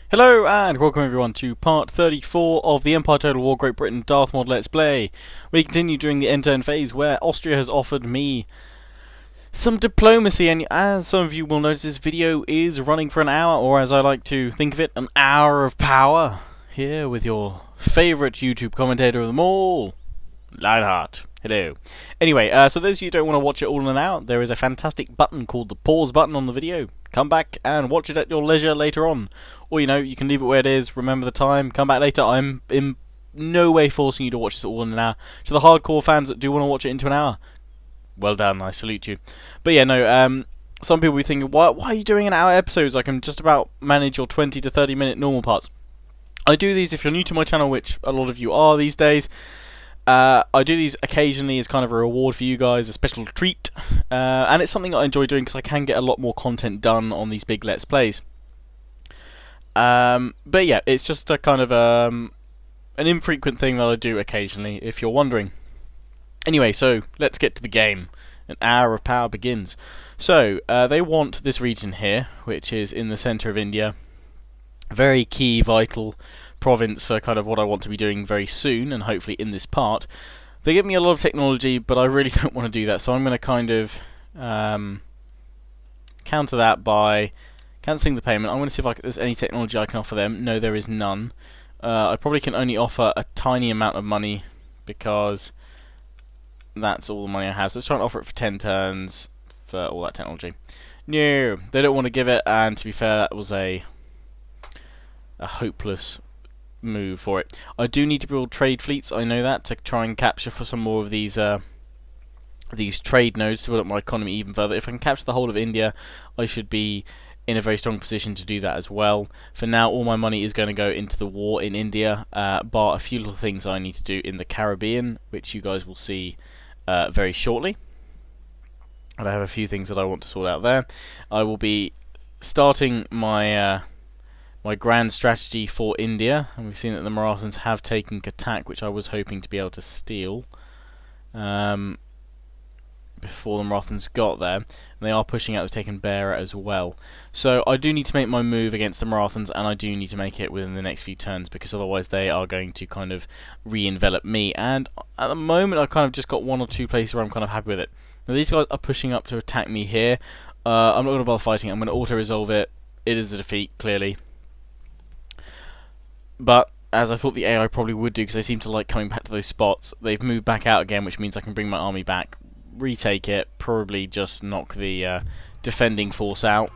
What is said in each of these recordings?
Hello and welcome everyone to part 34 of the Empire Total War Great Britain Darthmod Let's Play. We continue during the end-turn phase where Austria has offered me some diplomacy, and as some of you will notice, this video is running for an hour, or as I like to think of it, an hour of power, here with your favourite YouTube commentator of them all, Lionheart. Hello. Anyway, so those of you who don't want to watch it all in an hour, there is a fantastic button called the pause button on the video. Come back and watch it at your leisure later on. Or, you can leave it where it is, remember the time, come back later. I'm in no way forcing you to watch this all in an hour. To the hardcore fans that do want to watch it into an hour, well done, I salute you. But yeah, no, some people will be thinking, why are you doing an hour episodes? I can just about manage your 20 to 30 minute normal parts. I do these if you're new to my channel, which a lot of you are these days. I do these occasionally as kind of a reward for you guys, a special treat, and it's something I enjoy doing because I can get a lot more content done on these big Let's Plays. But yeah, it's just a kind of an infrequent thing that I do occasionally, if you're wondering. Anyway, so let's get to the game. An hour of power begins. So, they want this region here, which is in the centre of India. Very key, vital province for kind of what I want to be doing very soon, and hopefully in this part. They give me a lot of technology, but I really don't want to do that, so I'm going to kind of counter that by cancelling the payment. I'm going to see if there's any technology I can offer them. No, there is none. I probably can only offer a tiny amount of money, because that's all the money I have. So let's try and offer it for 10 turns for all that technology. No, they don't want to give it, and to be fair, that was a hopeless move for it. I do need to build trade fleets, I know that, to try and capture for some more of these trade nodes to build up my economy even further. If I can capture the whole of India, I should be in a very strong position to do that as well. For now, all my money is going to go into the war in India, bar a few little things I need to do in the Caribbean, which you guys will see very shortly. And I have a few things that I want to sort out there. I will be starting my my grand strategy for India, and we've seen that the Marathans have taken Katak, which I was hoping to be able to steal before the Marathans got there, and they are pushing out. They've taken Beira as well, so I do need to make my move against the Marathans, and I do need to make it within the next few turns, because otherwise they are going to kind of re-envelop me, and at the moment I've kind of just got one or two places where I'm kind of happy with it. Now these guys are pushing up to attack me here. I'm not going to bother fighting. I'm going to auto-resolve it. It is a defeat, clearly. But, as I thought the AI probably would do, because they seem to like coming back to those spots, they've moved back out again, which means I can bring my army back, retake it, probably just knock the defending force out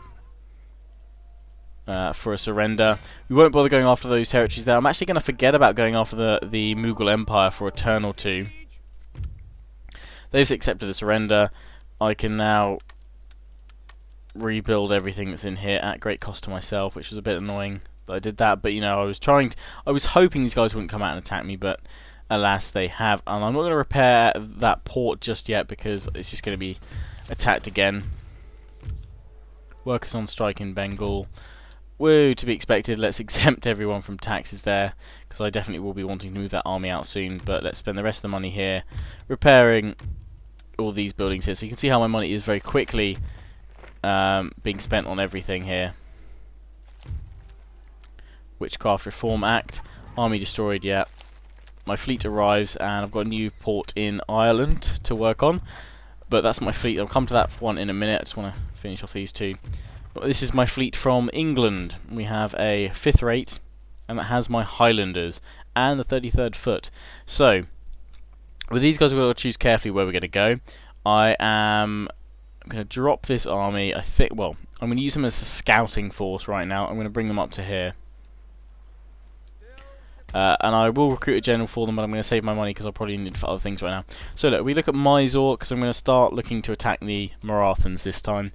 for a surrender. We won't bother going after those territories there. I'm actually going to forget about going after the Mughal Empire for a turn or two. They've accepted the surrender. I can now rebuild everything that's in here at great cost to myself, which was a bit annoying. I did that, but I was hoping these guys wouldn't come out and attack me, but alas they have, and I'm not going to repair that port just yet because it's just going to be attacked again. Workers on strike in Bengal. Woo, to be expected. Let's exempt everyone from taxes there, because I definitely will be wanting to move that army out soon, but let's spend the rest of the money here repairing all these buildings here. So you can see how my money is very quickly being spent on everything here. Witchcraft Reform Act. Army destroyed, yeah. My fleet arrives, and I've got a new port in Ireland to work on. But that's my fleet. I'll come to that one in a minute. I just want to finish off these two. But this is my fleet from England. We have a 5th rate, and that has my Highlanders and the 33rd Foot. So, with these guys, we've got to choose carefully where we're going to go. I'm going to drop this army. I'm going to use them as a scouting force right now. I'm going to bring them up to here. And I will recruit a general for them, but I'm going to save my money because I'll probably need it for other things right now. So look, we look at Mysore, because I'm going to start looking to attack the Marathans this time.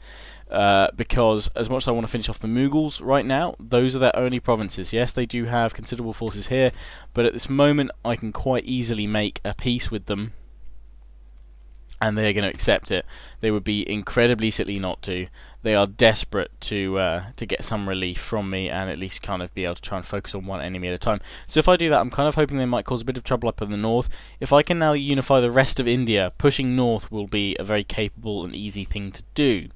Because as much as I want to finish off the Mughals right now, those are their only provinces. Yes, they do have considerable forces here, but at this moment I can quite easily make a peace with them, and they're going to accept it. They would be incredibly silly not to. They are desperate to get some relief from me, and at least kind of be able to try and focus on one enemy at a time. So if I do that, I'm kind of hoping they might cause a bit of trouble up in the north. If I can now unify the rest of India, pushing north will be a very capable and easy thing to do.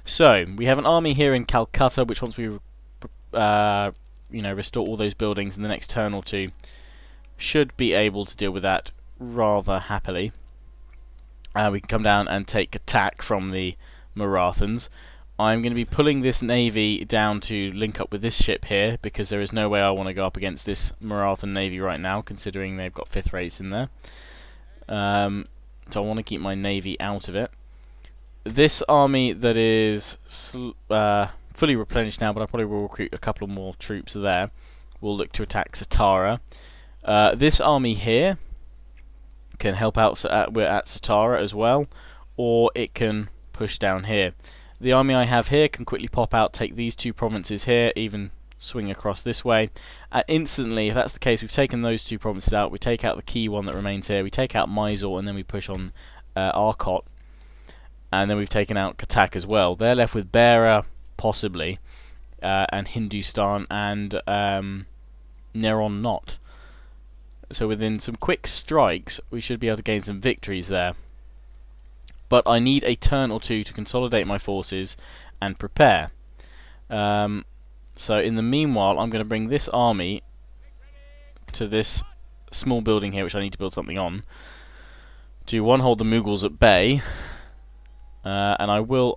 So we have an army here in Calcutta, which once we restore all those buildings in the next turn or two, should be able to deal with that rather happily. We can come down and take attack from the Marathans. I'm going to be pulling this navy down to link up with this ship here, because there is no way I want to go up against this Marathan navy right now, considering they've got 5th rates in there. So I want to keep my navy out of it. This army that is fully replenished now, but I probably will recruit a couple more troops there, will look to attack Satara. This army here can help out. We're at Satara as well, or it can push down here. The army I have here can quickly pop out, take these 2 provinces here, even swing across this way. Instantly, if that's the case, we've taken those 2 provinces out. We take out the key one that remains here. We take out Mysore, and then we push on Arcot, and then we've taken out Katak as well. They're left with Beira, possibly, and Hindustan, and Neron not. So within some quick strikes, we should be able to gain some victories there. But I need a turn or two to consolidate my forces and prepare. So in the meanwhile, I'm going to bring this army to this small building here, which I need to build something on, to hold the Mughals at bay. And I will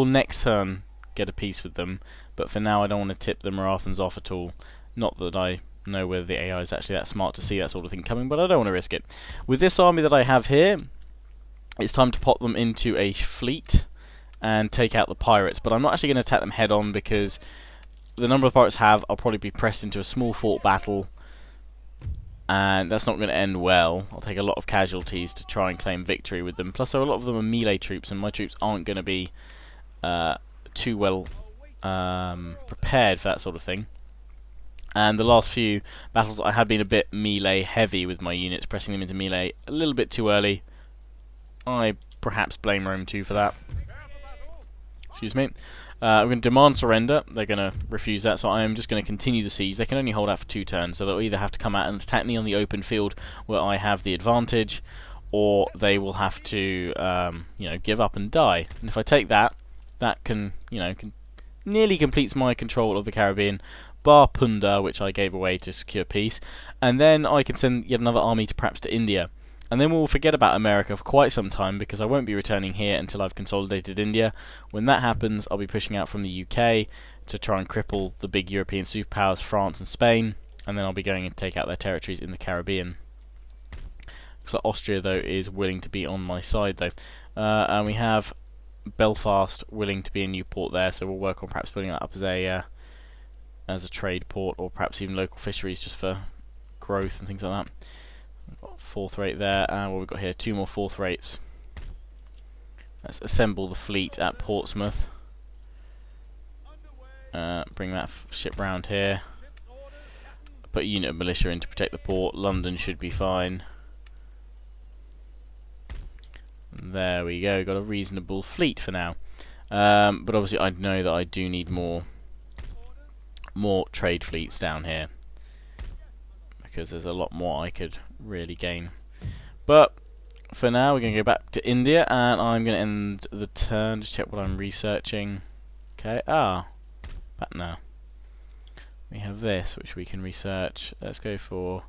next turn get a peace with them, but for now I don't want to tip the Marathans off at all. Not that I know whether the AI is actually that smart to see that sort of thing coming, but I don't want to risk it. With this army that I have here, it's time to pop them into a fleet and take out the pirates, but I'm not actually going to attack them head on, because the number of pirates I'll probably be pressed into a small fort battle, and that's not going to end well. I'll take a lot of casualties to try and claim victory with them. Plus, a lot of them are melee troops, and my troops aren't going to be too well prepared for that sort of thing. And the last few battles I have been a bit melee heavy with my units, pressing them into melee a little bit too early. I perhaps blame Rome 2 for that. Excuse me. I'm going to demand surrender. They're going to refuse that, so I am just going to continue the siege. They can only hold out for 2 turns, so they'll either have to come out and attack me on the open field where I have the advantage, or they will have to, give up and die. And if I take that, that can nearly completes my control of the Caribbean, bar Punda, which I gave away to secure peace, and then I can send yet another army perhaps to India. And then we'll forget about America for quite some time, because I won't be returning here until I've consolidated India. When that happens, I'll be pushing out from the UK to try and cripple the big European superpowers, France and Spain, and then I'll be going and take out their territories in the Caribbean. Looks like Austria, though, is willing to be on my side, though. And we have Belfast willing to be a new port there, so we'll work on perhaps putting that up as a trade port, or perhaps even local fisheries just for growth and things like that. We've got 4th rate there, and what we've got here, 2 more 4th rates. Let's assemble the fleet at Portsmouth. Bring that ship round here. Put a unit of militia in to protect the port. London should be fine. There we go, got a reasonable fleet for now. But obviously I know that I do need more trade fleets down here, because there's a lot more I could really gain. But for now we're going to go back to India, and I'm going to end the turn. Just check what I'm researching. Okay, back now. We have this, which we can research. Let's go for,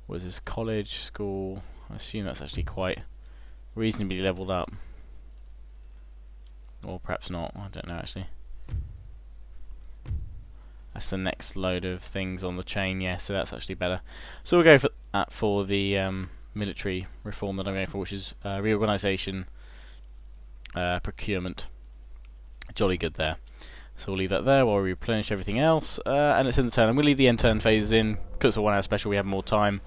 what is this, college, school? I assume that's actually quite reasonably leveled up. Or perhaps not, I don't know actually. That's the next load of things on the chain, yeah, so that's actually better. So we'll go for that for the military reform that I'm going for, which is reorganisation, procurement. Jolly good there. So we'll leave that there while we replenish everything else, and it's in the turn. And we'll leave the end turn phases in, because it's a 1 hour special, we have more time,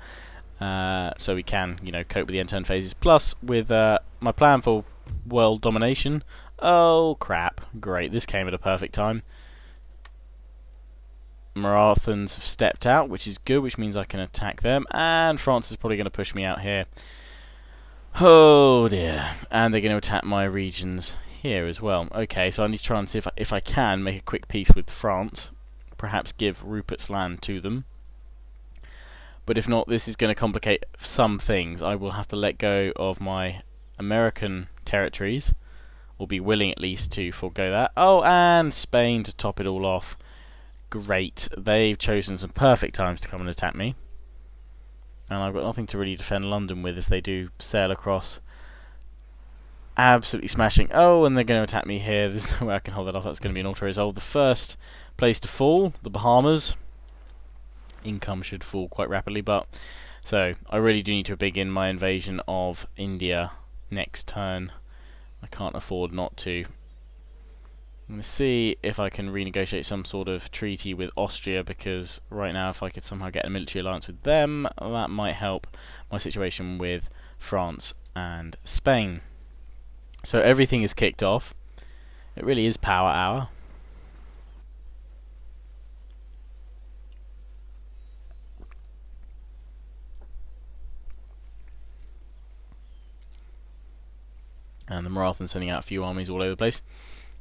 so we can, cope with the end turn phases. Plus, with my plan for world domination, oh crap, great, this came at a perfect time. Marathans have stepped out, which is good, which means I can attack them, and France is probably going to push me out here. Oh dear, and they're going to attack my regions here as well. Okay, so I need to try and see if I can make a quick peace with France, perhaps give Rupert's Land to them. But if not, this is going to complicate some things. I will have to let go of my American territories, or be willing at least to forego that. Oh, and Spain to top it all off. Great. They've chosen some perfect times to come and attack me. And I've got nothing to really defend London with if they do sail across. Absolutely smashing. Oh, and they're going to attack me here. There's no way I can hold that off. That's going to be an auto-resolve. The first place to fall, the Bahamas. Income should fall quite rapidly, but... So, I really do need to begin my invasion of India next turn. I can't afford not to. I'm going to see if I can renegotiate some sort of treaty with Austria, because right now if I could somehow get a military alliance with them, that might help my situation with France and Spain. So everything is kicked off. It really is power hour. And the Marathans sending out a few armies all over the place.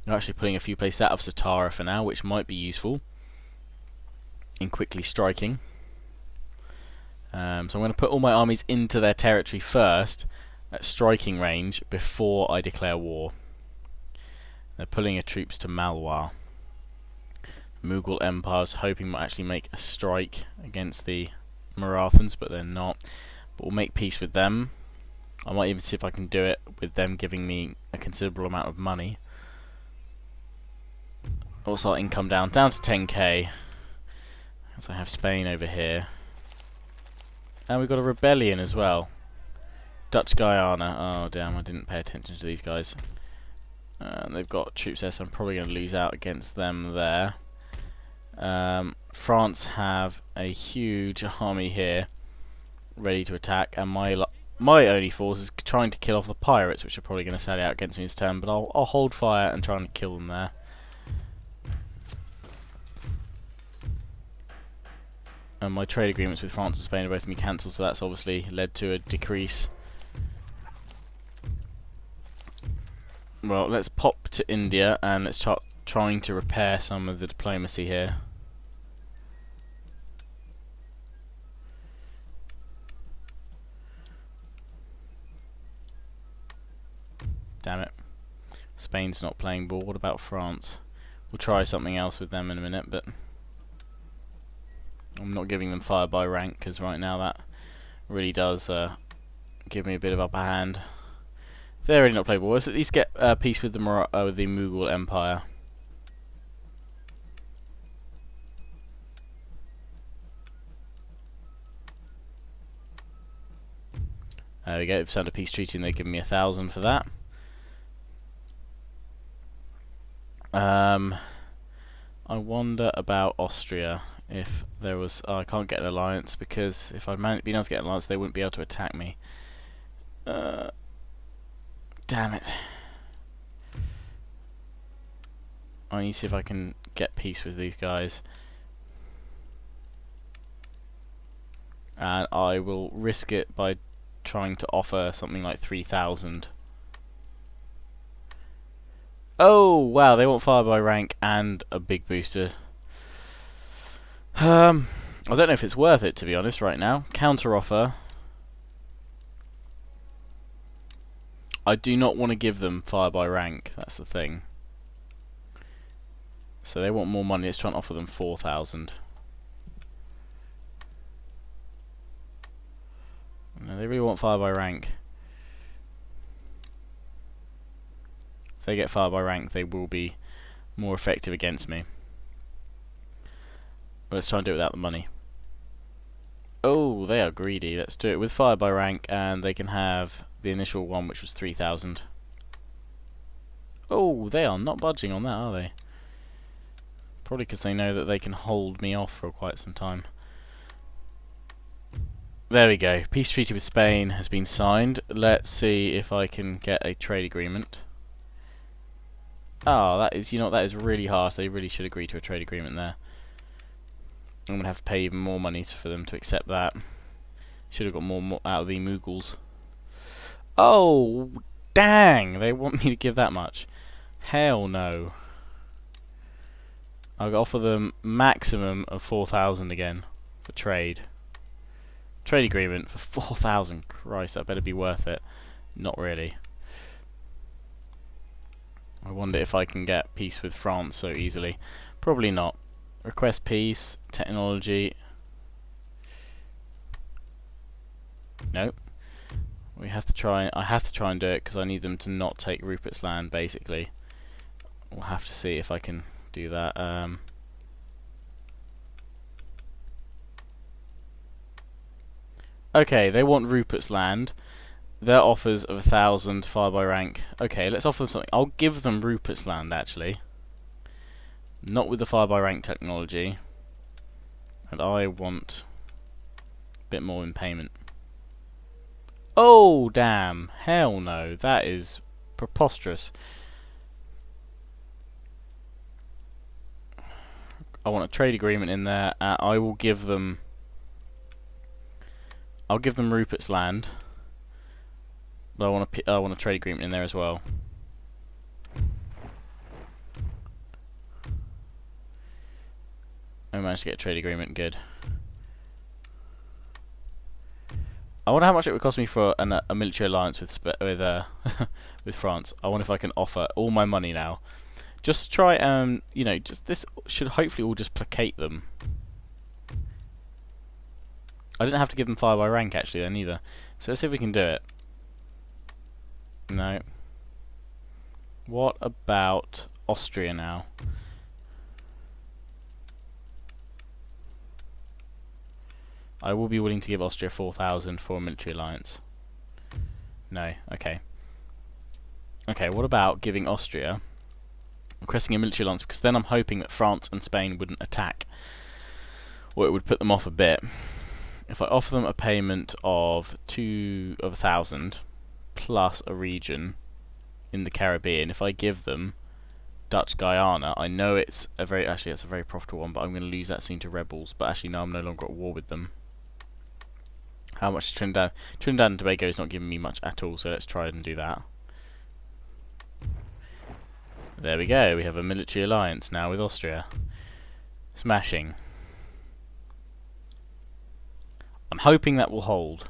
They're actually putting a few places out of Satara for now, which might be useful in quickly striking. So I'm going to put all my armies into their territory first, at striking range, before I declare war. They're pulling troops to Malwa. Mughal Empire's hoping might actually make a strike against the Marathans, but they're not. But we'll make peace with them. I might even see if I can do it with them giving me a considerable amount of money. Also, our income down to 10k. As I have Spain over here. And we've got a rebellion as well. Dutch Guyana. Oh damn, I didn't pay attention to these guys. They've got troops there, so I'm probably going to lose out against them there. France have a huge army here, ready to attack, and my only force is trying to kill off the pirates, which are probably going to sally out against me this turn, but I'll hold fire and try and kill them there. And my trade agreements with France and Spain are both going to be cancelled, so that's obviously led to a decrease. Well, let's pop to India and let's start trying to repair some of the diplomacy here. Damn it. Spain's not playing ball. What about France? We'll try something else with them in a minute, but I'm not giving them fire by rank, because right now that really does give me a bit of upper hand. They're already not playing ball. Let's at least get peace with the Mughal Empire. There we go. They've signed a peace treaty and they've given me 1,000 for that. I wonder about Austria. If there was... Oh, I can't get an alliance, because if I'd been able to get an alliance, they wouldn't be able to attack me. Damn it. I need to see if I can get peace with these guys. And I will risk it by trying to offer something like 3,000. Oh, wow, they want fire by rank and a big booster. I don't know if it's worth it, to be honest, right now. Counter offer. I do not want to give them fire by rank, that's the thing. So they want more money, let's try and offer them 4,000. No, they really want fire by rank. If they get fire by rank, they will be more effective against me. Let's try and do it without the money. Oh, they are greedy. Let's do it with fire by rank, and they can have the initial one, which was 3,000. Oh, they are not budging on that, are they? Probably because they know that they can hold me off for quite some time. There we go. Peace treaty with Spain has been signed. Let's see if I can get a trade agreement. Oh, that is, that is really harsh. They really should agree to a trade agreement there. I'm going to have to pay even more money for them to accept that. Should have got more out of the Mughals. Oh, dang! They want me to give that much. Hell no. I'll offer them maximum of 4,000 again for trade. Trade agreement for 4,000. Christ, that better be worth it. Not really. I wonder if I can get peace with France so easily. Probably not. Request peace, technology. Nope. We have to try. I have to try and do it because I need them to not take Rupert's land. Basically, we'll have to see if I can do that. Okay, they want Rupert's land. Their offers of 1,000 fire by rank. Okay, let's offer them something. I'll give them Rupert's land actually. Not with the fire by rank technology. And I want a bit more in payment. Oh, damn. Hell no. That is preposterous. I want a trade agreement in there. I will give them... I'll give them Rupert's land. But I want a trade agreement in there as well. I managed to get a trade agreement. Good. I wonder how much it would cost me for a military alliance with with France. I wonder if I can offer all my money now. Just try, you know, just this should hopefully all just placate them. I didn't have to give them fire by rank actually then either. So let's see if we can do it. No. What about Austria now? I will be willing to give Austria 4,000 for a military alliance. No, okay. Okay, what about giving Austria, requesting a military alliance, because then I'm hoping that France and Spain wouldn't attack, or it would put them off a bit. If I offer them a payment of 1,000 plus a region in the Caribbean, if I give them Dutch Guyana, I know it's a very, actually that's a very profitable one, but I'm going to lose that soon to rebels, but actually no, I'm no longer at war with them. How much is Trinidad? Trinidad and Tobago is not giving me much at all, so let's try and do that. There we go, we have a military alliance now with Austria. Smashing. I'm hoping that will hold.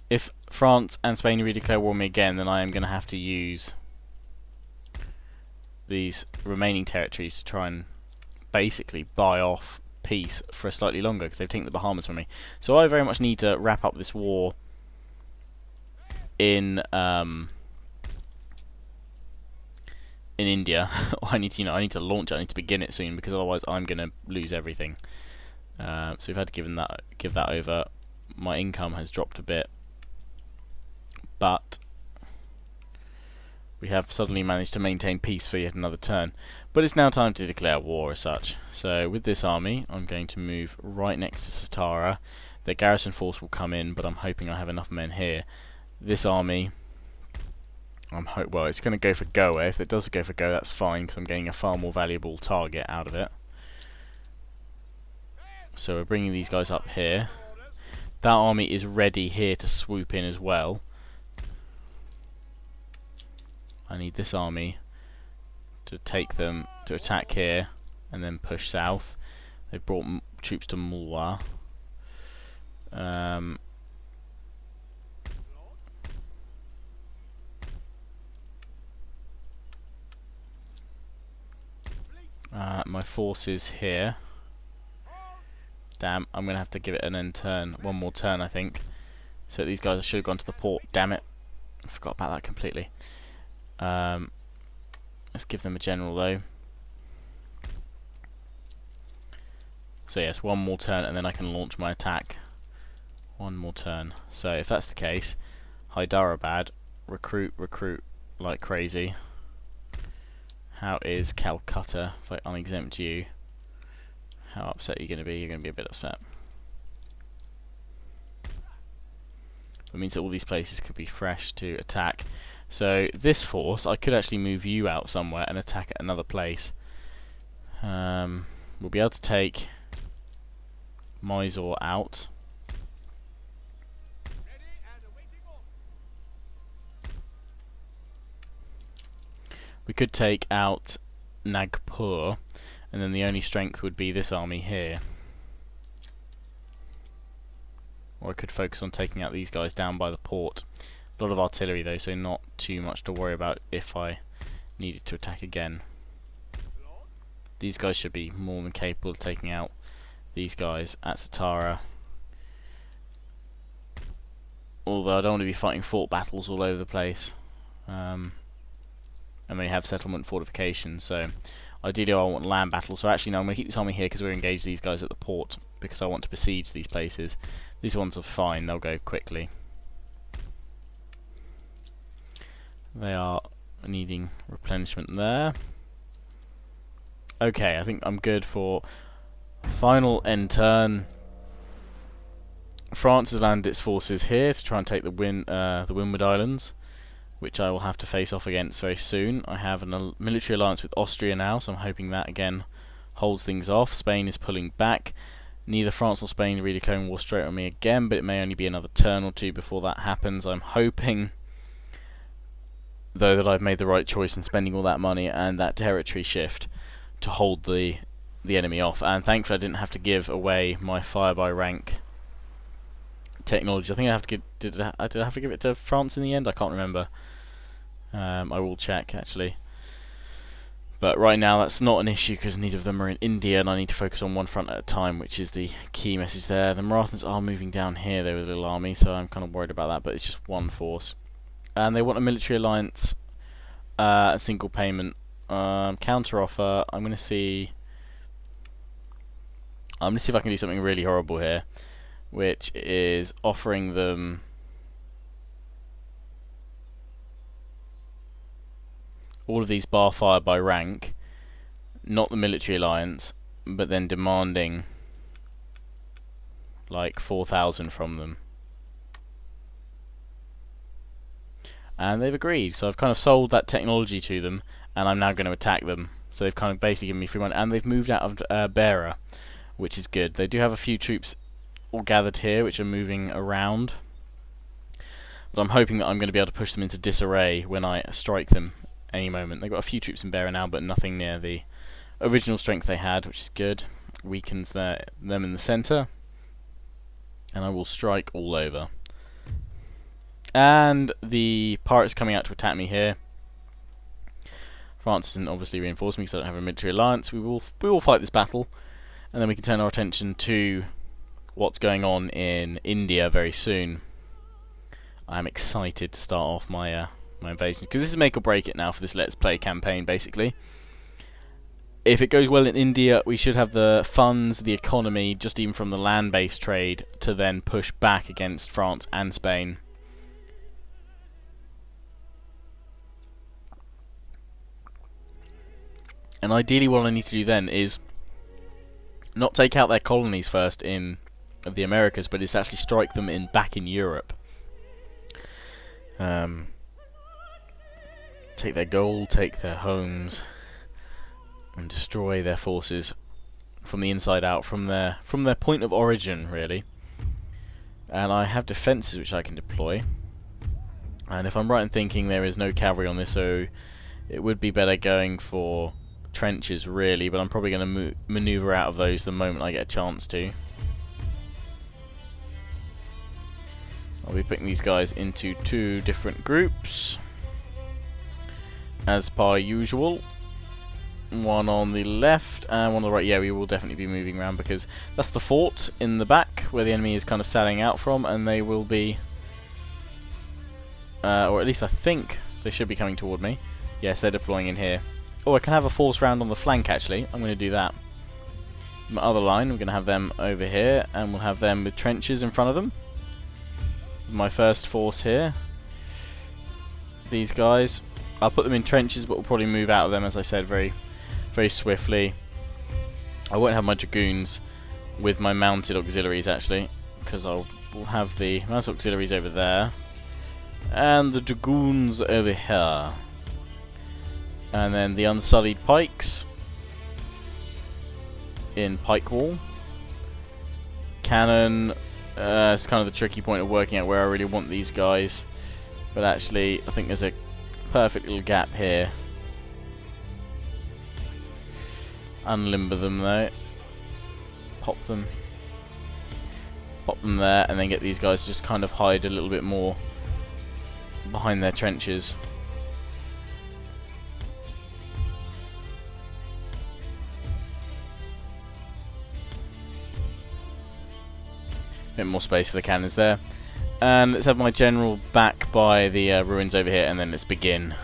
If France and Spain redeclare war on me again, then I am going to have to use these remaining territories to try and basically buy off peace for a slightly longer, because they've taken the Bahamas from me. So I very much need to wrap up this war in India. I need to, you know, I need to launch it. I need to begin it soon, because otherwise I'm going to lose everything. So we've had to give that over. My income has dropped a bit, but we have suddenly managed to maintain peace for yet another turn. But it's now time to declare war as such. So with this army, I'm going to move right next to Satara. The garrison force will come in, but I'm hoping I have enough men here. This army, well, it's going to go for Goa. If it does go for Goa, that's fine, because I'm getting a far more valuable target out of it. So we're bringing these guys up here. That army is ready here to swoop in as well. I need this army to take them, to attack here, and then push south. They've brought troops to Mulwa. My forces here. Damn, I'm going to have to give it an end turn. One more turn, I think. So these guys should have gone to the port. Damn it. I forgot about that completely. Let's give them a general, though. So yes, one more turn, and then I can launch my attack. One more turn. So if that's the case, Hyderabad, recruit like crazy. How is Calcutta if I unexempt you? How upset are you going to be? You're going to be a bit upset. It means that all these places could be fresh to attack. So this force, I could actually move you out somewhere and attack at another place. We'll be able to take Mysore out. We could take out Nagpur, and then the only strength would be this army here. Or I could focus on taking out these guys down by the port. A lot of artillery though, so not too much to worry about if I needed to attack again. These guys should be more than capable of taking out these guys at Satara. Although I don't want to be fighting fort battles all over the place. And they have settlement fortifications, so ideally I want land battles. So actually no, I'm going to keep this army here because we're engaged these guys at the port, because I want to besiege these places. These ones are fine, they'll go quickly. They are needing replenishment there. Okay, I think I'm good for final end turn. France has landed its forces here to try and take the Windward Islands, which I will have to face off against very soon. I have a military alliance with Austria now, so I'm hoping that again holds things off. Spain is pulling back. Neither France nor Spain are really declaring war straight on me again, but it may only be another turn or two before that happens. I'm hoping, though, that I've made the right choice in spending all that money and that territory shift to hold the enemy off. And thankfully I didn't have to give away my fire by rank technology. I think I have to give, did I have to give it to France in the end? I can't remember. I will check actually. But right now that's not an issue because neither of them are in India, and I need to focus on one front at a time, which is the key message there. The Marathas are moving down here though with a little army, so I'm kind of worried about that, but it's just one force. And they want a military alliance, a single payment, counter offer. I'm gonna see if I can do something really horrible here, which is offering them all of these bar fire by rank, not the military alliance, but then demanding like 4,000 from them. And they've agreed, so I've kind of sold that technology to them, and I'm now going to attack them. So they've kind of basically given me free money, and they've moved out of Beira, which is good. They do have a few troops all gathered here, which are moving around, but I'm hoping that I'm going to be able to push them into disarray when I strike them any moment. They've got a few troops in Beira now, but nothing near the original strength they had, which is good. Weakens them in the centre, and I will strike all over. And the pirates coming out to attack me here. France isn't obviously reinforcing me because I don't have a military alliance. We will fight this battle, and then we can turn our attention to what's going on in India very soon. I'm excited to start off my my invasion, because this is make or break it now for this Let's Play campaign, basically. If it goes well in India, we should have the funds, the economy, just even from the land-based trade, to then push back against France and Spain. And ideally what I need to do then is not take out their colonies first in the Americas, but it's actually strike them back in Europe. Take their gold, take their homes, and destroy their forces from the inside out, from their point of origin, really. And I have defences which I can deploy. And if I'm right in thinking, there is no cavalry on this, so it would be better going for trenches, really. But I'm probably going to manoeuvre out of those the moment I get a chance to. I'll be putting these guys into 2 different groups, as per usual. One on the left and one on the right. Yeah, we will definitely be moving around because that's the fort in the back where the enemy is kind of sailing out from, and they will be, or at least I think they should be coming toward me. Yes, they're deploying in here. Oh, I can have a force round on the flank actually. I'm going to do that. My other line, we're going to have them over here, and we'll have them with trenches in front of them. My first force here. These guys, I'll put them in trenches, but we'll probably move out of them, as I said, very, very swiftly. I won't have my dragoons with my mounted auxiliaries actually, because we'll have the mounted auxiliaries over there, and the dragoons over here, and then the unsullied pikes in pike wall. Cannon. It's kind of the tricky point of working out where I really want these guys, but actually I think there's a perfect little gap here. Unlimber them though. Pop them there, and then get these guys to just kind of hide a little bit more behind their trenches. bit more space for the cannons there. And let's have my general back by the ruins over here, and then let's begin.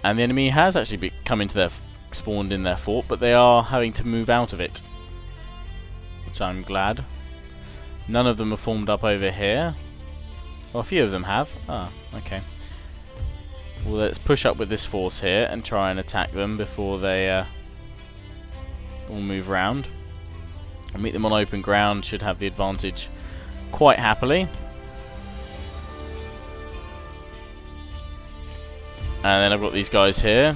And the enemy has actually come into their spawned in their fort, but they are having to move out of it, which I'm glad. None of them are formed up over here. Well, a few of them have. Ah, okay. Well, let's push up with this force here and try and attack them before they all move round. And meet them on open ground, should have the advantage quite happily. And then I've got these guys here.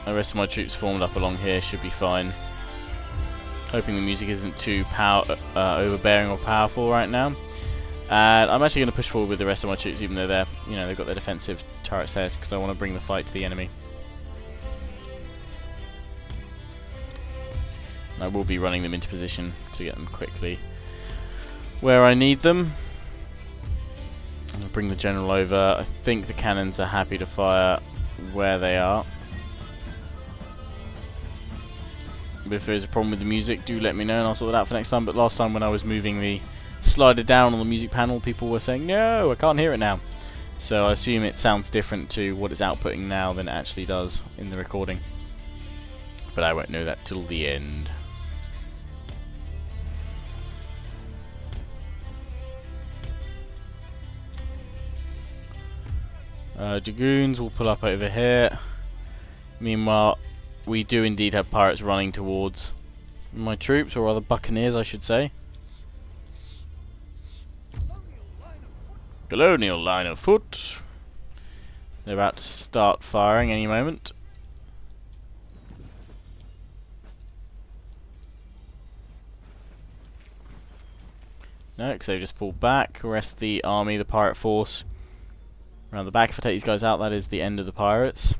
The rest of my troops formed up along here should be fine. Hoping the music isn't too overbearing or powerful right now. And I'm actually going to push forward with the rest of my troops, even though they've got their defensive turrets there, because I want to bring the fight to the enemy. I will be running them into position to get them quickly where I need them. I'll bring the general over. I think the cannons are happy to fire where they are. But if there is a problem with the music, do let me know and I'll sort it out for next time. But last time when I was moving the slider down on the music panel, people were saying, no, I can't hear it now. So I assume it sounds different to what it's outputting now than it actually does in the recording. But I won't know that till the end. Dragoons will pull up over here. Meanwhile, we do indeed have pirates running towards my troops, or rather buccaneers I should say. Colonial line of foot. They're about to start firing any moment. No, because they've just pulled back. Rest the army, the pirate force, around the back. If I take these guys out, that is the end of the pirates.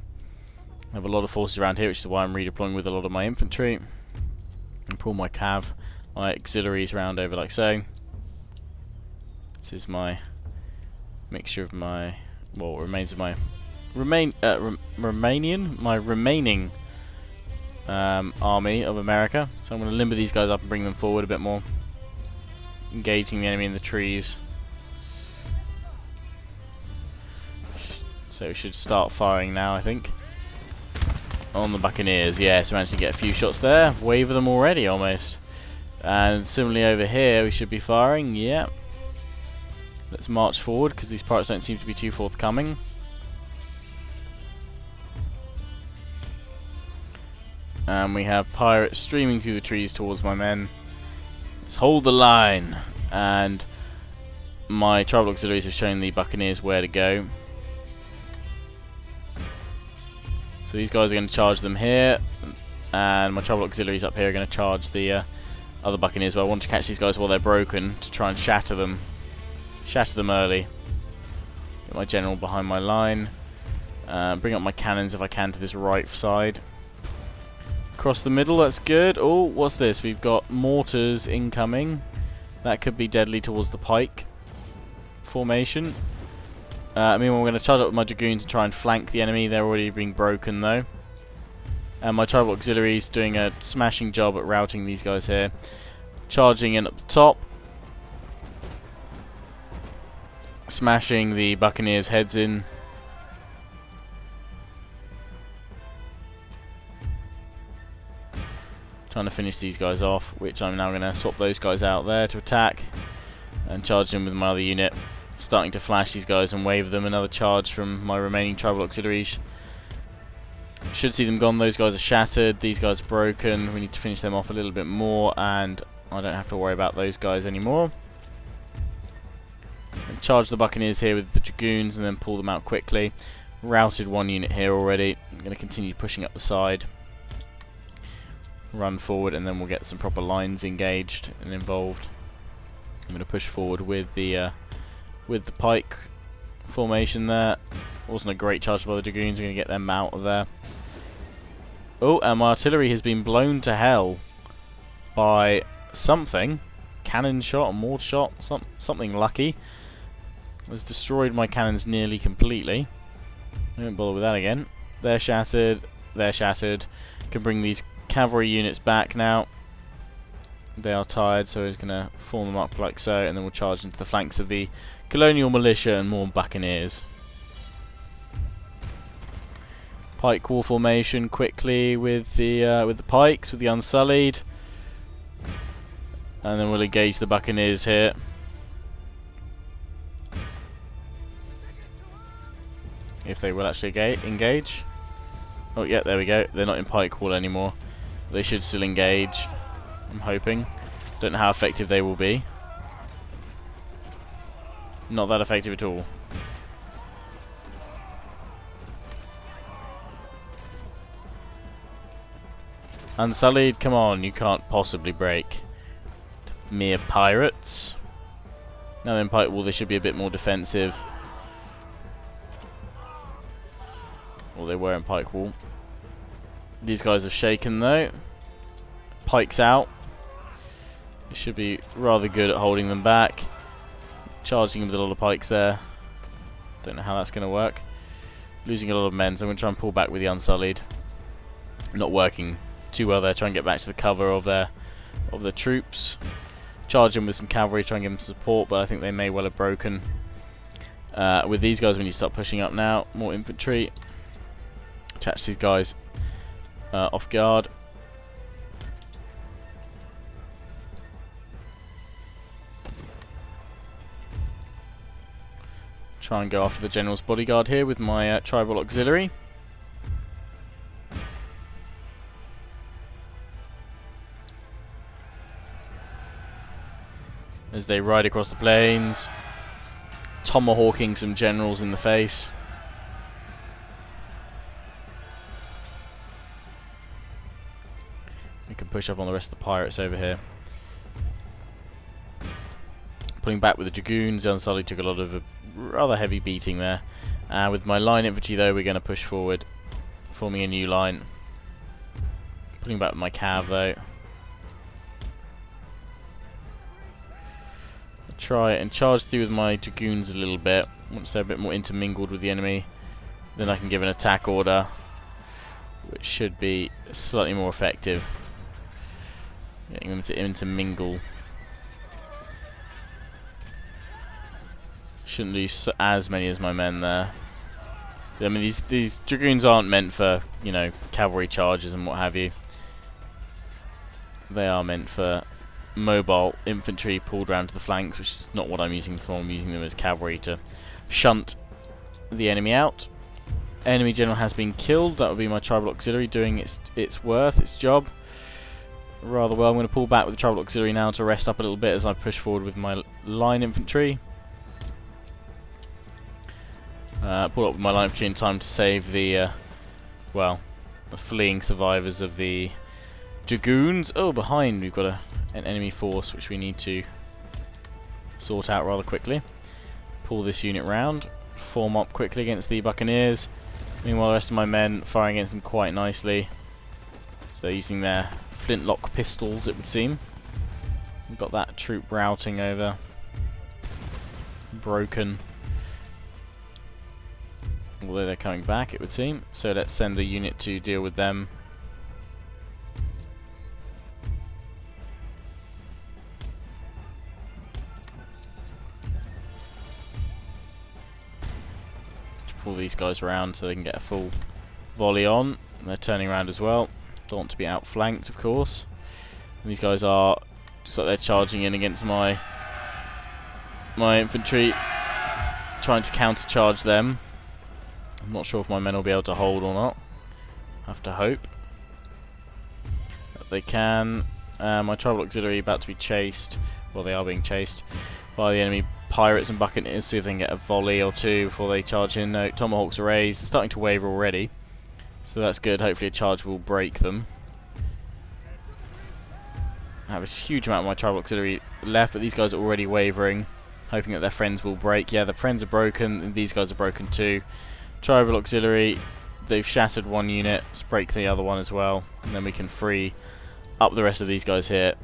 I have a lot of forces around here, which is why I'm redeploying with a lot of my infantry. And pull my cav, my auxiliaries around over like so. This is my mixture of my, well, remains of my remaining army of America. So I'm going to limber these guys up and bring them forward a bit more, engaging the enemy in the trees. So we should start firing now, I think. On the buccaneers, yes, managed to get a few shots there. Wave of them already, almost. And similarly over here, we should be firing, yeah. Let's march forward, because these pirates don't seem to be too forthcoming. And we have pirates streaming through the trees towards my men. Let's hold the line. And my tribal auxiliaries have shown the buccaneers where to go. So these guys are going to charge them here, and my tribal auxiliaries up here are going to charge the other buccaneers. But I want to catch these guys while they're broken to try and shatter them early. Get my general behind my line. Bring up my cannons if I can to this right side. Across the middle, that's good. Oh, what's this? We've got mortars incoming. That could be deadly towards the pike formation. Meanwhile, we're going to charge up with my dragoons and try and flank the enemy. They're already being broken though. And my tribal auxiliaries doing a smashing job at routing these guys here. Charging in at the top. Smashing the buccaneers' heads in. Trying to finish these guys off, which I'm now going to swap those guys out there to attack. And charge in with my other unit. Starting to flash these guys and wave them. Another charge from my remaining tribal auxiliaries. Should see them gone. Those guys are shattered. These guys are broken. We need to finish them off a little bit more, and I don't have to worry about those guys anymore. And charge the buccaneers here with the dragoons and then pull them out quickly. Routed one unit here already. I'm going to continue pushing up the side. Run forward, and then we'll get some proper lines engaged and involved. I'm going to push forward with the pike formation there. Wasn't a great charge by the dragoons. We're going to get them out of there. Oh, and my artillery has been blown to hell by something. Cannon shot, a mortar shot, something lucky. Has destroyed my cannons nearly completely. I won't bother with that again. They're shattered. They're shattered. Can bring these cavalry units back now. They are tired, so he's going to form them up like so, and then we'll charge into the flanks of the colonial militia and more buccaneers. Pike wall formation quickly with the pikes, with the Unsullied, and then we'll engage the buccaneers here. If they will actually engage. Oh yeah, there we go. They're not in pike wall anymore. They should still engage, I'm hoping. Don't know how effective they will be. Not that effective at all. Unsullied, come on, you can't possibly break. Mere pirates. Now in pike wall they should be a bit more defensive. Well, they were in pike wall. These guys have shaken though. Pikes out. They should be rather good at holding them back. Charging with a lot of pikes there. Don't know how that's going to work. Losing a lot of men, so I'm going to try and pull back with the Unsullied. Not working too well there. Try and get back to the cover of the troops. Charge them with some cavalry, try and give them support, but I think they may well have broken. With these guys, when you start pushing up now, more infantry. Attach these guys off guard. Try and go after the general's bodyguard here with my tribal auxiliary. As they ride across the plains, tomahawking some generals in the face. We can push up on the rest of the pirates over here. Pulling back with the dragoons, the Unsullied took a lot of a rather heavy beating there. With my line infantry though, we're going to push forward, forming a new line. Pulling back with my cav though. I'll try and charge through with my dragoons a little bit. Once they're a bit more intermingled with the enemy, then I can give an attack order, which should be slightly more effective. Getting them to intermingle. Shouldn't lose as many as my men there. I mean, these dragoons aren't meant for, you know, cavalry charges and what have you. They are meant for mobile infantry pulled round to the flanks, which is not what I'm using them for. I'm using them as cavalry to shunt the enemy out. Enemy general has been killed. That will be my tribal auxiliary doing its job rather well. I'm going to pull back with the tribal auxiliary now to rest up a little bit as I push forward with my line infantry. Pull up with my line infantry in time to save the, the fleeing survivors of the dragoons. Oh, behind we've got an enemy force which we need to sort out rather quickly. Pull this unit round, form up quickly against the buccaneers. Meanwhile, the rest of my men firing against them quite nicely. So they're using their flintlock pistols, it would seem. We've got that troop routing over. Broken. Although they're coming back, it would seem. So let's send a unit to deal with them. To pull these guys around so they can get a full volley on. And they're turning around as well. Don't want to be outflanked, of course. And these guys are just like they're charging in against my infantry, trying to counter-charge them. I'm not sure if my men will be able to hold or not. Have to hope that they can. My tribal auxiliary about to be chased. Well, they are being chased by the enemy pirates and buccaneers. See if they can get a volley or two before they charge in. No, tomahawks are raised. They're starting to waver already, so that's good. Hopefully a charge will break them. I have a huge amount of my tribal auxiliary left, but these guys are already wavering, hoping that their friends will break. Yeah, the friends are broken, and these guys are broken too. Tribal auxiliary, they've shattered one unit. Let's break the other one as well, and then we can free up the rest of these guys here,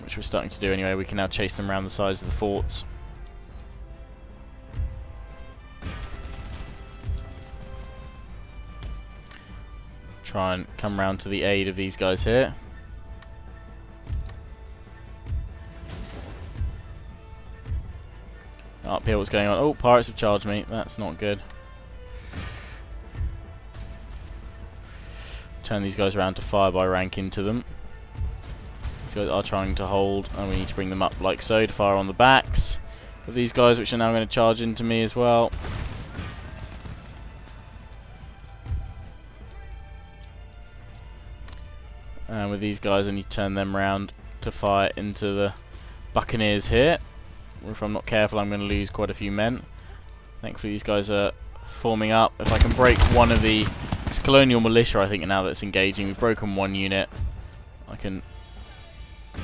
which we're starting to do anyway. We can now chase them around the sides of the forts. try and come round to the aid of these guys here. Up here, what's going on? Oh, pirates have charged me. That's not good. Turn these guys around to fire by rank into them. These guys are trying to hold, and we need to bring them up like so to fire on the backs of these guys, which are now going to charge into me as well. And with these guys, I need to turn them around to fire into the buccaneers here. If I'm not careful, I'm going to lose quite a few men. Thankfully, these guys are forming up. If I can break one of the... It's colonial militia, I think, now that's engaging. We've broken one unit. I can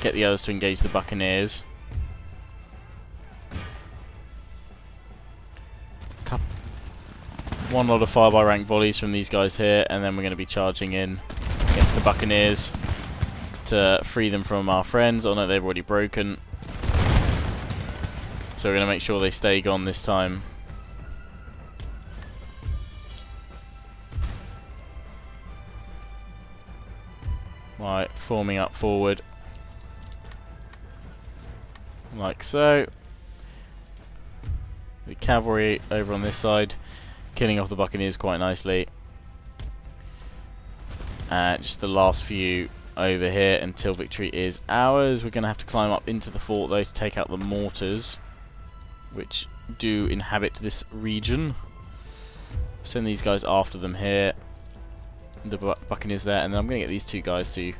get the others to engage the buccaneers. One lot of fire by rank volleys from these guys here, and then we're going to be charging in against the buccaneers to free them from our friends. Oh no, they've already broken. So we're going to make sure they stay gone this time. Right, forming up forward. Like so. The cavalry over on this side, killing off the buccaneers quite nicely. Just the last few over here until victory is ours. We're going to have to climb up into the fort though to take out the mortars, which do inhabit this region. Send these guys after them here. The buccaneers there, and then I'm going to get these two guys to...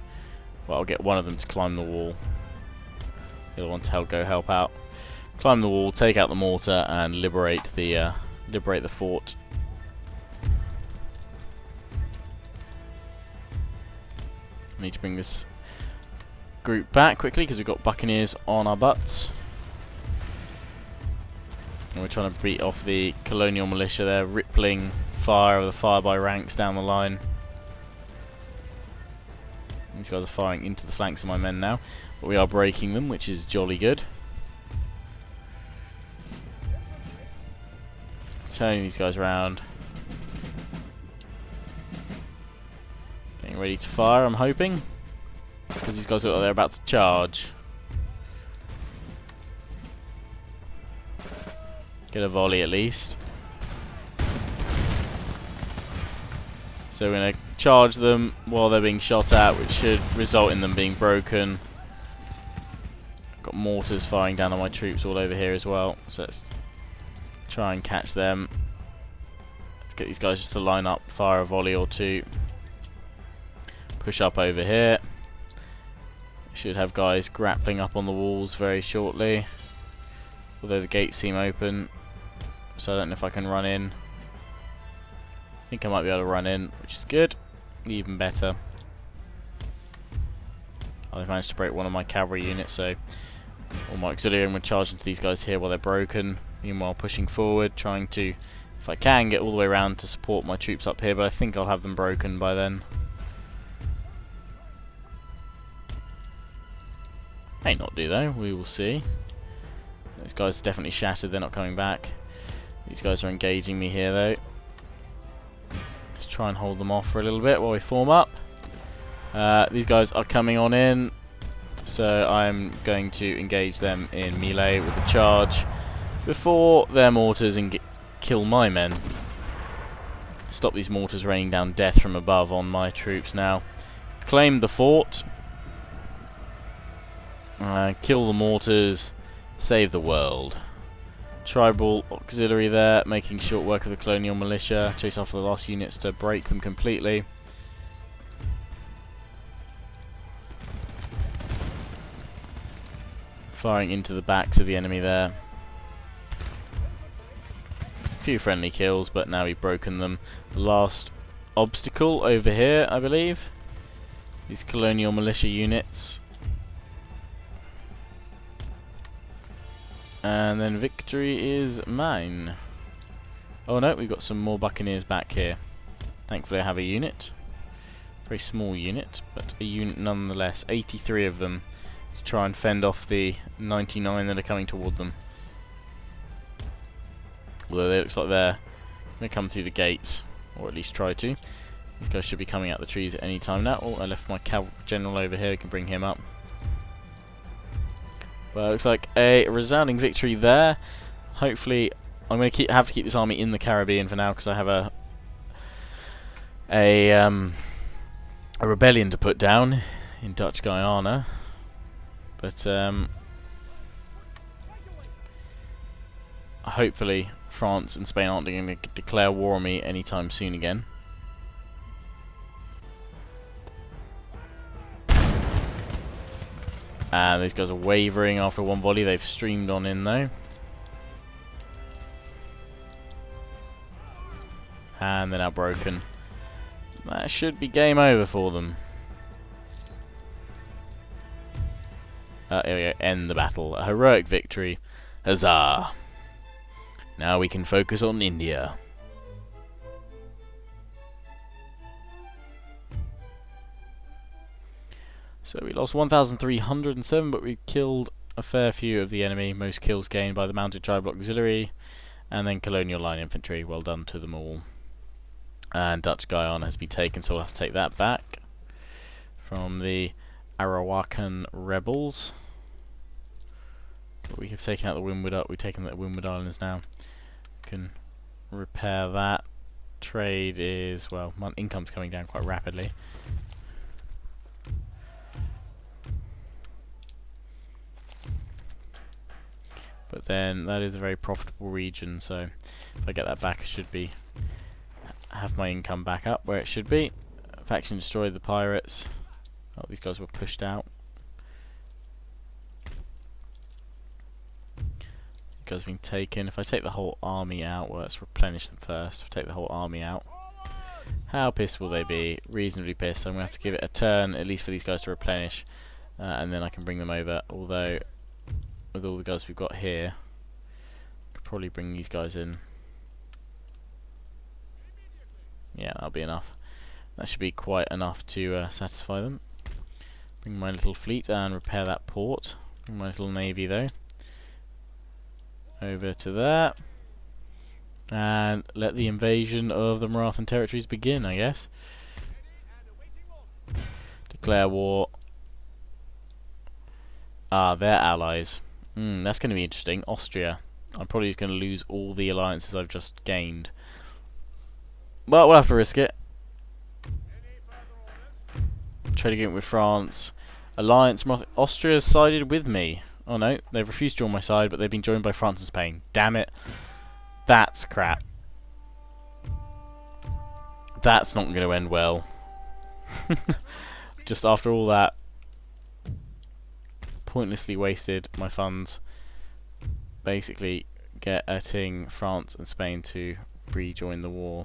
Well, I'll get one of them to climb the wall. The other one to go help out. Climb the wall, take out the mortar, and liberate the fort. I need to bring this group back quickly because we've got buccaneers on our butts. And we're trying to beat off the colonial militia there, rippling fire of the fire by ranks down the line. These guys are firing into the flanks of my men now, but we are breaking them, which is jolly good. Turning these guys around. Getting ready to fire, I'm hoping. Because these guys look like they're about to charge. Get a volley at least. So we're going to charge them while they're being shot at, which should result in them being broken. Got mortars firing down on my troops all over here as well, so let's try and catch them. Let's get these guys just to line up, fire a volley or two. Push up over here. Should have guys grappling up on the walls very shortly, although the gates seem open, so I don't know if I can run in. I think I might be able to run in, which is good. Even better. I've managed to break one of my cavalry units, so all my auxiliary will charge into these guys here while they're broken. Meanwhile, pushing forward, trying to, if I can, get all the way around to support my troops up here, but I think I'll have them broken by then. May not do though, we will see. Those guys are definitely shattered, they're not coming back. These guys are engaging me here though. Let's try and hold them off for a little bit while we form up. These guys are coming on in, so I'm going to engage them in melee with a charge before their mortars and kill my men. Stop these mortars raining down death from above on my troops now. Claim the fort. Kill the mortars. Save the world. Tribal auxiliary there, making short work of the colonial militia. Chase off the last units to break them completely. Firing into the backs of the enemy there. A few friendly kills, but now we've broken them. The last obstacle over here, I believe. These colonial militia units. And then victory is mine. Oh no, we've got some more buccaneers back here. Thankfully I have a unit. Very small unit, but a unit nonetheless. 83 of them to try and fend off the 99 that are coming toward them. Although it looks like they're going to come through the gates, or at least try to. These guys should be coming out the trees at any time now. Oh, I left my general over here. I can bring him up. Well, it looks like a resounding victory there. Hopefully, I'm going to have to keep this army in the Caribbean for now because I have a rebellion to put down in Dutch Guyana. But hopefully, France and Spain aren't going to declare war on me anytime soon again. And these guys are wavering after one volley. They've streamed on in though. And they're now broken. That should be game over for them. Here we go. End the battle. A heroic victory. Huzzah! Now we can focus on India. So we lost 1,307, but we killed a fair few of the enemy. Most kills gained by the Mounted Tribal Auxiliary, and then Colonial Line Infantry. Well done to them all. And Dutch Guyana has been taken, so we'll have to take that back from the Arawakan rebels. But we have taken out the Windward. We've taken the Windward Islands now. We can repair that. Trade is, well, income's coming down quite rapidly. But then that is a very profitable region, so if I get that back, I should have my income back up where it should be. Faction destroyed the pirates. Oh, these guys were pushed out. These guys have been taken. If I take the whole army out, well, let's replenish them first. If I take the whole army out, how pissed will they be? Reasonably pissed. So I'm going to have to give it a turn, at least for these guys to replenish, and then I can bring them over. Although, with all the guys we've got here, I could probably bring these guys in. Yeah, that'll be enough. That should be quite enough to satisfy them. Bring my little fleet and repair that port. Bring my little navy though over to there, and let the invasion of the Marathan territories begin, I guess. Declare war. Ah, they're allies. That's going to be interesting. Austria. I'm probably going to lose all the alliances I've just gained. But we'll have to risk it. Trade agreement with France. Alliance. Austria's sided with me. Oh no, they've refused to join my side, but they've been joined by France and Spain. Damn it. That's crap. That's not going to end well. Just after all that, pointlessly wasted my funds. Basically, getting France and Spain to rejoin the war.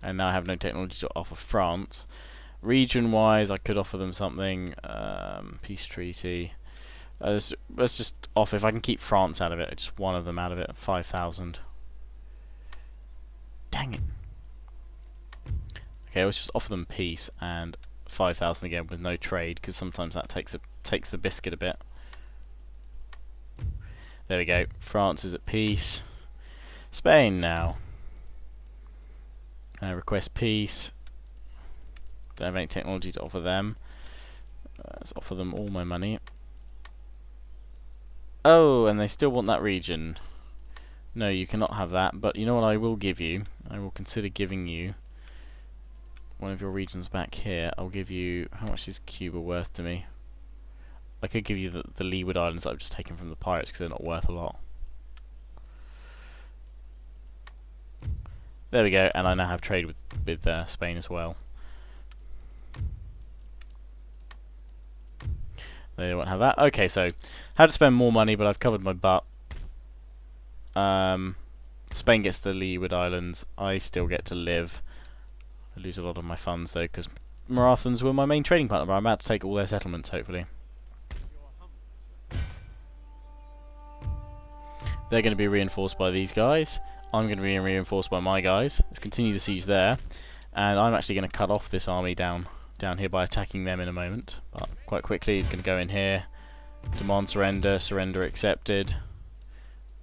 And now I have no technology to offer France. Region-wise, I could offer them something. Peace treaty. Let's just offer, if I can keep France out of it, just one of them out of it, 5,000. Dang it. Okay, let's just offer them peace and 5,000 again with no trade, because sometimes that takes the biscuit a bit. There we go. France is at peace. Spain now. Request peace. Don't have any technology to offer them. Let's offer them all my money. Oh, and they still want that region. No, you cannot have that, but you know what I will give you? I will consider giving you one of your regions back here. I'll give you... How much is Cuba worth to me? I could give you the Leeward Islands that I've just taken from the pirates because they're not worth a lot. There we go, and I now have trade with Spain as well. They won't have that. Okay, so had to spend more money, but I've covered my butt. Spain gets the Leeward Islands. I still get to live. I lose a lot of my funds though, because Marathans were my main trading partner, but I'm about to take all their settlements, hopefully. They're going to be reinforced by these guys. I'm going to be reinforced by my guys. Let's continue the siege there. And I'm actually going to cut off this army down here by attacking them in a moment. But quite quickly, it's going to go in here. Demand surrender. Surrender accepted.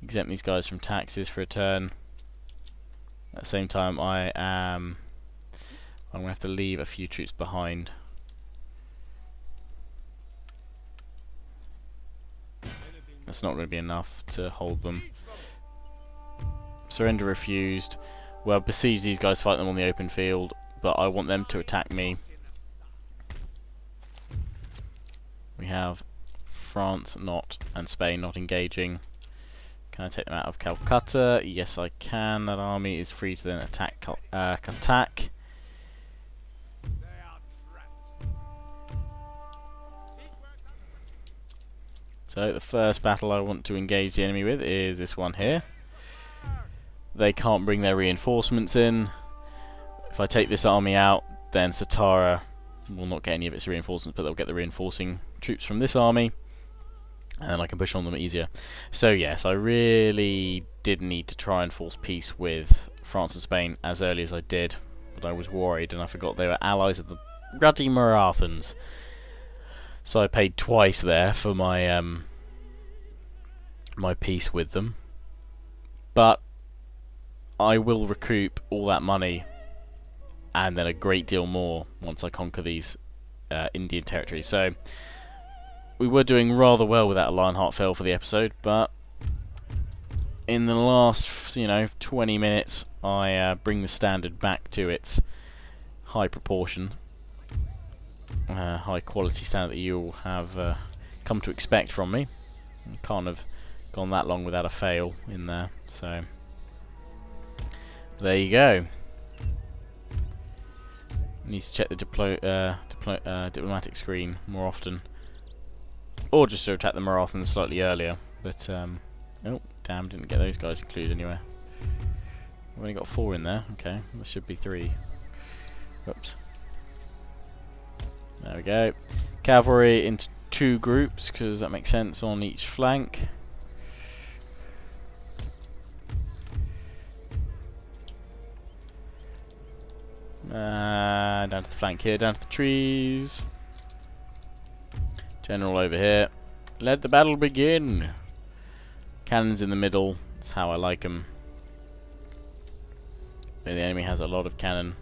Exempt these guys from taxes for a turn. At the same time, I am I'm going to have to leave a few troops behind. That's not going to be enough to hold them. Surrender refused. Well, besiege these guys, fight them on the open field, but I want them to attack me. We have France not and Spain not engaging. Can I take them out of Calcutta? Yes, I can. That army is free to then attack Cuttack. So the first battle I want to engage the enemy with is this one here. They can't bring their reinforcements in. If I take this army out, then Satara will not get any of its reinforcements, but they'll get the reinforcing troops from this army, and then I can push on them easier. So yes, I really did need to try and force peace with France and Spain as early as I did, but I was worried and I forgot they were allies of the ruddy Marathans. So I paid twice there for my my peace with them. But I will recoup all that money and then a great deal more once I conquer these Indian territories. So we were doing rather well with that Lionheart Fell for the episode, but in the last 20 minutes I bring the standard back to its high proportion, high quality standard that you'll have come to expect from me. I can't have gone that long without a fail in there, so there you go. Need to check the diplomatic screen more often, or just to attack the Marathans slightly earlier. But oh damn, didn't get those guys included anywhere. We've only got 4 in there. Okay, there should be 3. Whoops. There we go. Cavalry into 2 groups because that makes sense on each flank. Down to the flank here, down to the trees. General over here. Let the battle begin. Cannons in the middle. That's how I like them. The enemy has a lot of cannon,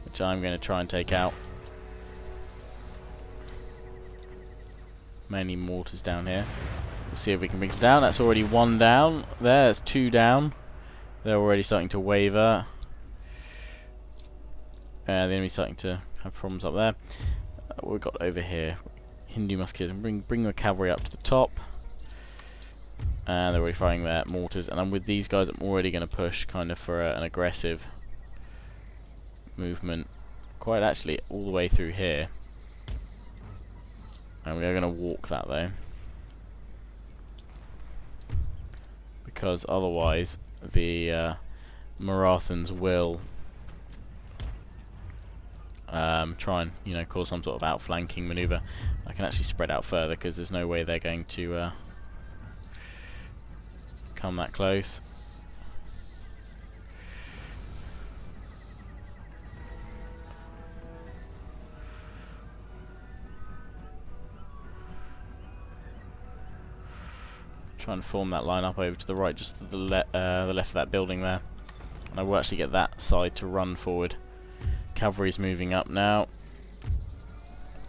which I'm going to try and take out. Mainly mortars down here. We'll see if we can bring some down. That's already 1 down. There's 2 down. They're already starting to waver. The enemy's starting to have problems up there. What we've got over here, Hindu musketeers. Bring the cavalry up to the top. And they're already firing their mortars. And I'm with these guys. I'm already going to push kind of for an aggressive movement. Quite actually all the way through here. And we are going to walk that though, because otherwise the Marathans will try and cause some sort of outflanking maneuver. I can actually spread out further because there's no way they're going to come that close. Try and form that line up over to the right, just to the left of that building there, and I will actually get that side to run forward. Cavalry's moving up now.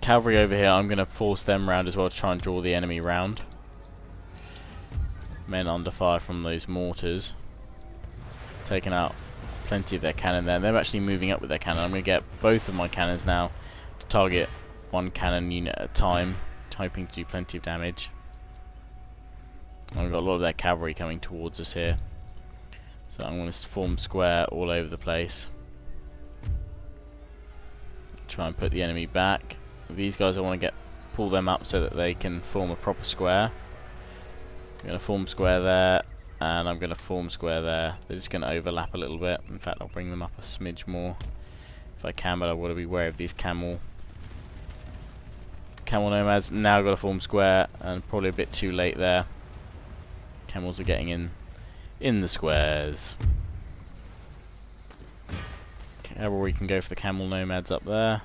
Cavalry over here, I'm going to force them round as well to try and draw the enemy round. Men under fire from those mortars. Taking out plenty of their cannon there. They're actually moving up with their cannon. I'm going to get both of my cannons now to target 1 cannon unit at a time, hoping to do plenty of damage. And we've got a lot of their cavalry coming towards us here. So I'm going to form square all over the place. Try and put the enemy back. These guys I want to pull them up so that they can form a proper square. I'm going to form square there, and I'm going to form square there. They're just going to overlap a little bit. In fact, I'll bring them up a smidge more if I can, but I want to be wary of these camel nomads. Now I've got to form square, and probably a bit too late there. Camels are getting in the squares. Cavalry can go for the camel nomads up there.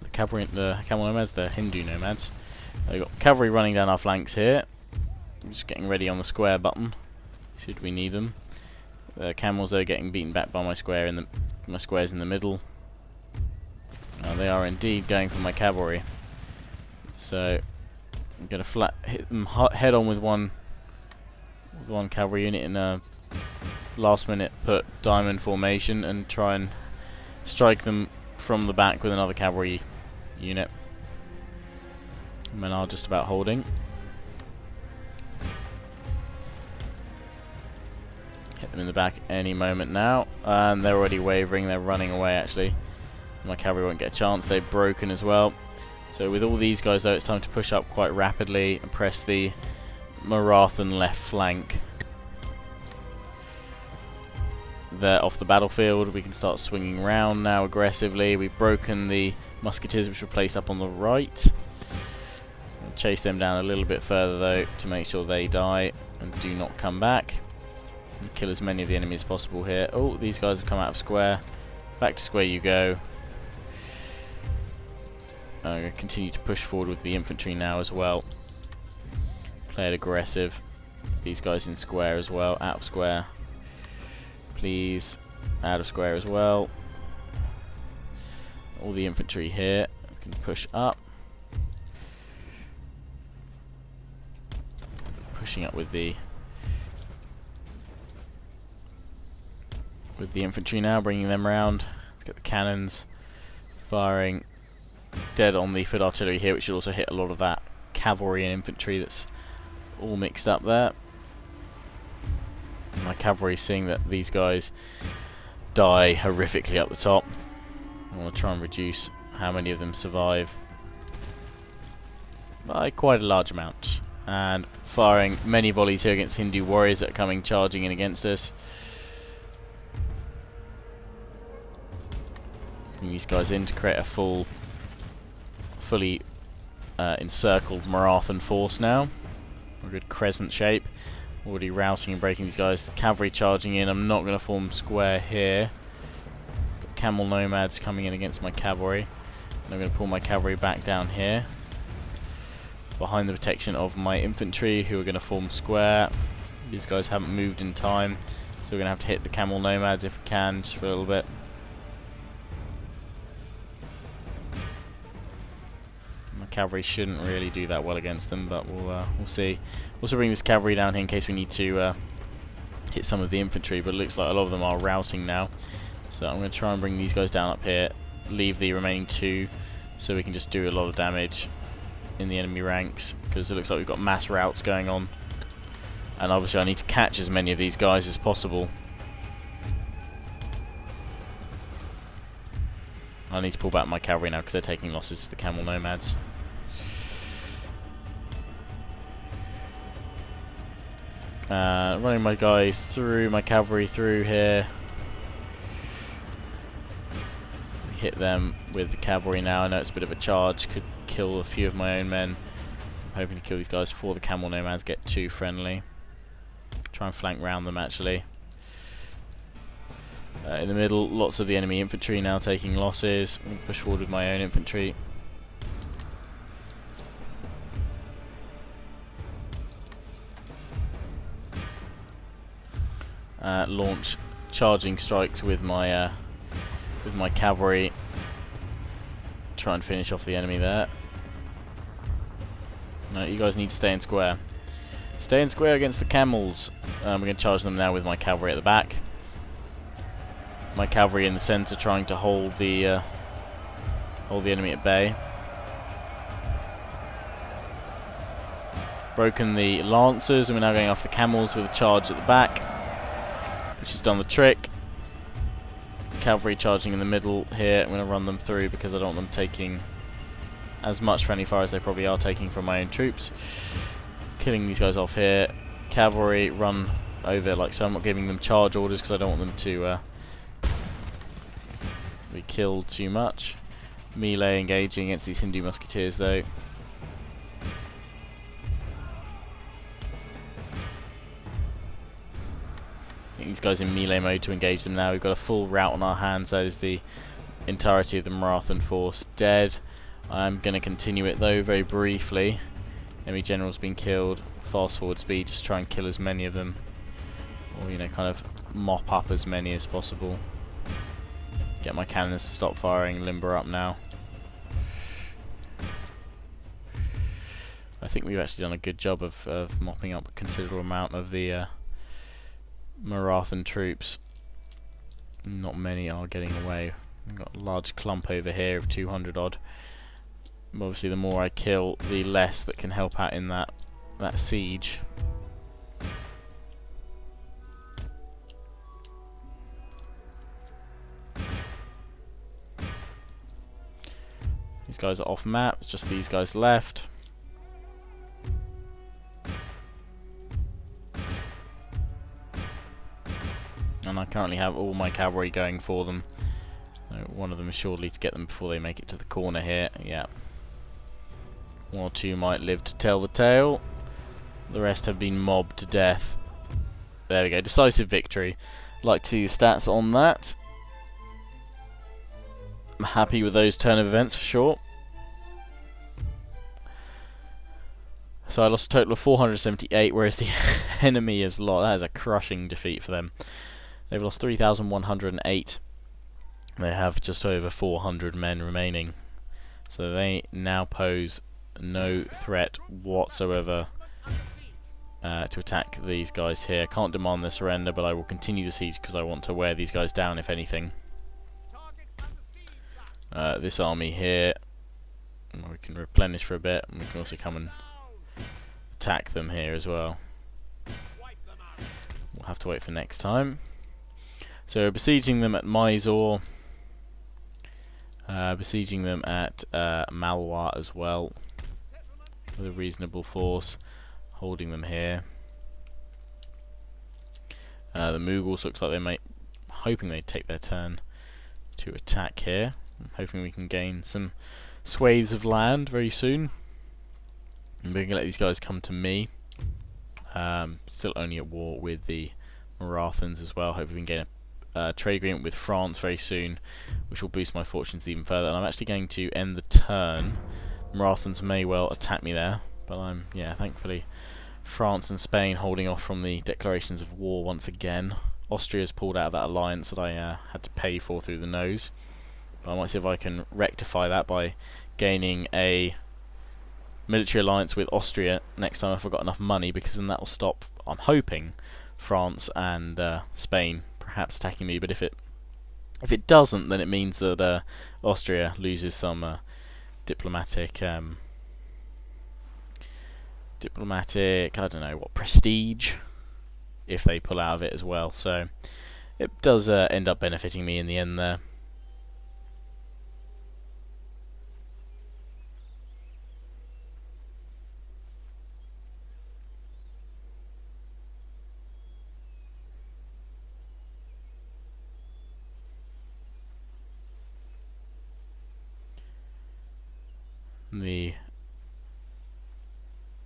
The camel nomads, the Hindu nomads. They've got cavalry running down our flanks here. I'm just getting ready on the square button, should we need them. The camels are getting beaten back by my squares in the middle. They are indeed going for my cavalry. So I'm going to hit them head on with one cavalry unit in a last minute put diamond formation and try and strike them from the back with another cavalry unit. Men are just about holding. Hit them in the back any moment now, and they're already wavering. They're running away actually. My cavalry won't get a chance. They've broken as well. So with all these guys though, it's time to push up quite rapidly and press the Marathan left flank. They're off the battlefield. We can start swinging round now aggressively. We've broken the musketeers, which were placed up on the right. We'll chase them down a little bit further though to make sure they die and do not come back. And kill as many of the enemy as possible here. Oh, these guys have come out of square. Back to square you go. I'm going to continue to push forward with the infantry now as well. Play it aggressive. These guys in square as well. Out of square. Please. Out of square as well. All the infantry here can push up. Pushing up with the infantry now, bringing them round. Let's get the cannons firing dead on the foot artillery here, which should also hit a lot of that cavalry and infantry that's all mixed up there. My cavalry, seeing that these guys die horrifically up the top, I want to try and reduce how many of them survive by quite a large amount. And firing many volleys here against Hindu warriors that are coming charging in against us. Bring these guys in to create a fully encircled Marathan force now. A good crescent shape. Already routing and breaking these guys. Cavalry charging in. I'm not going to form square here. Got camel nomads coming in against my cavalry. And I'm going to pull my cavalry back down here, behind the protection of my infantry, who are going to form square. These guys haven't moved in time, so we're going to have to hit the camel nomads if we can, just for a little bit. My cavalry shouldn't really do that well against them, but we'll see. Also bring this cavalry down here in case we need to hit some of the infantry, but it looks like a lot of them are routing now. So I'm going to try and bring these guys down up here, leave the remaining two, so we can just do a lot of damage in the enemy ranks, because it looks like we've got mass routes going on, and obviously I need to catch as many of these guys as possible. I need to pull back my cavalry now because they're taking losses to the camel nomads. Running my guys through, my cavalry through here. Hit them with the cavalry now. I know it's a bit of a charge, could kill a few of my own men. I'm hoping to kill these guys before the camel nomads get too friendly. Try and flank round them actually. In the middle, lots of the enemy infantry now taking losses. I'm going to push forward with my own infantry. Launch charging strikes with my cavalry. Try and finish off the enemy there. No, you guys need to stay in square. Stay in square against the camels. We're going to charge them now with my cavalry at the back. My cavalry in the centre trying to hold the enemy at bay. Broken the lancers, and we're now going off the camels with a charge at the back, which has done the trick. Cavalry charging in the middle here. I'm going to run them through because I don't want them taking as much friendly fire as they probably are taking from my own troops. Killing these guys off here. Cavalry run over like so. I'm not giving them charge orders because I don't want them to be killed too much. Melee engaging against these Hindu musketeers though. These guys in melee mode to engage them now. We've got a full rout on our hands. That is the entirety of the Marathan force dead. I'm going to continue it though very briefly. Enemy general's been killed. Fast forward speed, just try and kill as many of them, or you know, kind of mop up as many as possible. Get my cannons to stop firing, limber up now. I think we've actually done a good job of mopping up a considerable amount of the Marathan troops. Not many are getting away. We've got a large clump over here of 200 odd. But obviously the more I kill, the less that can help out in that siege. These guys are off map, it's just these guys left. And I currently have all my cavalry going for them. So one of them is surely to get them before they make it to the corner here. Yeah. One or two might live to tell the tale. The rest have been mobbed to death. There we go, decisive victory. Like to see the stats on that. I'm happy with those turn of events for sure. So I lost a total of 478, whereas the enemy has lost. That is a crushing defeat for them. They've lost 3,108. They have just over 400 men remaining. So they now pose no threat whatsoever to attack these guys here. Can't demand their surrender, but I will continue the siege because I want to wear these guys down if anything. This army here, we can replenish for a bit, and we can also come and attack them here as well. We'll have to wait for next time. So besieging them at Mysore, besieging them at Malwa as well, with a reasonable force, holding them here. The Mughals looks like they might, hoping they take their turn to attack here. I'm hoping we can gain some swathes of land very soon. And we're going to let these guys come to me. Still only at war with the Marathans as well. Hopefully we can get a trade agreement with France very soon, which will boost my fortunes even further. And I'm actually going to end the turn. Marathans may well attack me there, but I'm, thankfully France and Spain holding off from the declarations of war once again. Austria's pulled out of that alliance that I had to pay for through the nose. But I might see if I can rectify that by gaining a military alliance with Austria next time if I've got enough money, because then that will stop, I'm hoping, France and Spain perhaps attacking me. But if it doesn't, then it means that Austria loses some diplomatic I don't know what, prestige, if they pull out of it as well. So it does end up benefiting me in the end there.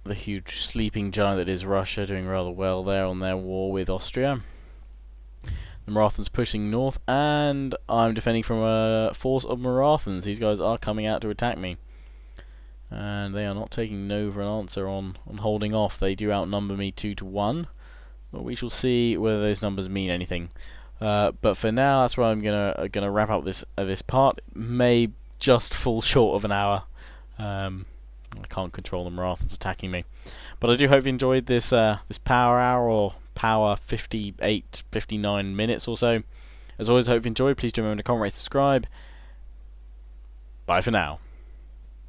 The huge sleeping giant that is Russia doing rather well there on their war with Austria. The Marathans pushing north, and I'm defending from a force of Marathans. These guys are coming out to attack me, and they are not taking no for an answer on holding off. They do outnumber me 2-1, but we shall see whether those numbers mean anything. But for now, that's where I'm gonna wrap up this part. It may just fall short of an hour. I can't control the Marathans attacking me, but I do hope you enjoyed this this power hour, or power 59 minutes or so. As always, I hope you enjoyed. Please do remember to comment, rate, subscribe. Bye for now.